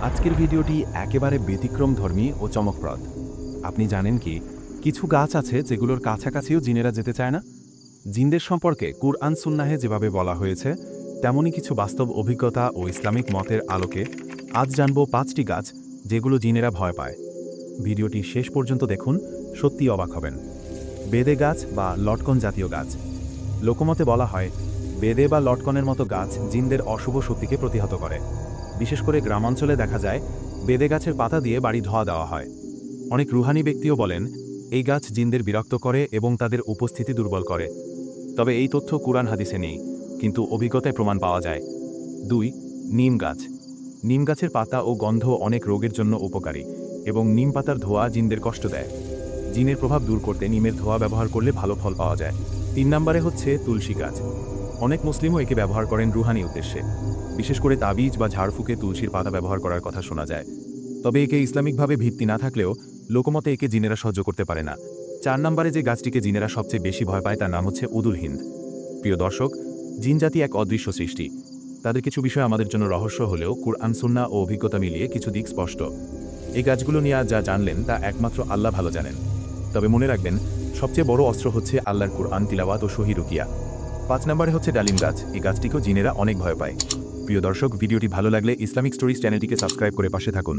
আজকের ভিডিওটি একেবারে ব্যতিক্রমধর্মী ও চমকপ্রদ। আপনি জানেন কি, কিছু গাছ আছে যেগুলোর কাছাকাছিও জিনেরা যেতে চায় না। জিনদের সম্পর্কে কুরআন সুন্নাহে যেভাবে বলা হয়েছে, তেমনই কিছু বাস্তব অভিজ্ঞতা ও ইসলামিক মতের আলোকে আজ জানব 5টি গাছ যেগুলো জিনেরা ভয় পায়। ভিডিওটি শেষ পর্যন্ত দেখুন, সত্যি অবাক হবেন। বেদে গাছ বা লটকন জাতীয় গাছ। লোকমতে বলা হয়, বেদে বা লটকনের মতো গাছ জিনদের অশুভ শক্তিকে প্রতিহত করে। বিশেষ করে গ্রামাঞ্চলে দেখা যায় বেদে গাছের পাতা দিয়ে বাড়ি ধোয়া দেওয়া হয়। অনেক রুহানি ব্যক্তিও বলেন এই গাছ জিনদের বিরক্ত করে এবং তাদের উপস্থিতি দুর্বল করে। তবে এই তথ্য কুরআন হাদিসে নেই, কিন্তু অভিজ্ঞতায় প্রমাণ পাওয়া যায়। 2. নিম গাছ। নিম গাছের পাতা ও গন্ধ অনেক রোগের জন্য উপকারী এবং নিম পাতার ধোয়া জিনদের কষ্ট দেয়। জিনের প্রভাব দূর করতে নিমের ধোয়া ব্যবহার করলে ভালো ফল পাওয়া যায়। 3 নম্বরে হচ্ছে তুলসী গাছ। অনেক মুসলিমও একে ব্যবহার করেন রুহানি উদ্দেশ্যে। বিশেষ করে তাবিজ বা ঝাড়ফুঁকে তুলসীর পাতা ব্যবহার করার কথা শোনা যায়। তবে একে ইসলামিকভাবে ভিত্তি না থাকলেও লোকমতে একে জিনেরা সহ্য করতে পারে না। 4 নম্বরে যে গাছটিকে জিনেরা সবচেয়ে বেশি ভয় পায় তার নাম হচ্ছে উদুল হিন্দ। প্রিয় দর্শক, জিন জাতি এক অদৃশ্য সৃষ্টি। তাদের কিছু বিষয় আমাদের জন্য রহস্য হলেও কুরআন সুন্নাহ ও অভিজ্ঞতা মিলিয়ে কিছু দিক স্পষ্ট। এই গাছগুলো নিয়ে যা জানলেন তা একমাত্র আল্লাহ ভালো জানেন। তবে মনে রাখবেন, সবচেয়ে বড় অস্ত্র হচ্ছে আল্লাহর কুরআন তিলাওয়াত ও সহি রুকিয়া। 5 নম্বরে হচ্ছে ডালিম গাছ। এই গাছটিকেও জিনেরা অনেক ভয় পায়। প্রিয় দর্শক, ভিডিওটি ভালো লাগলে ইসলামিক স্টোরিজ চ্যানেলটিকে সাবস্ক্রাইব করে পাশে থাকুন।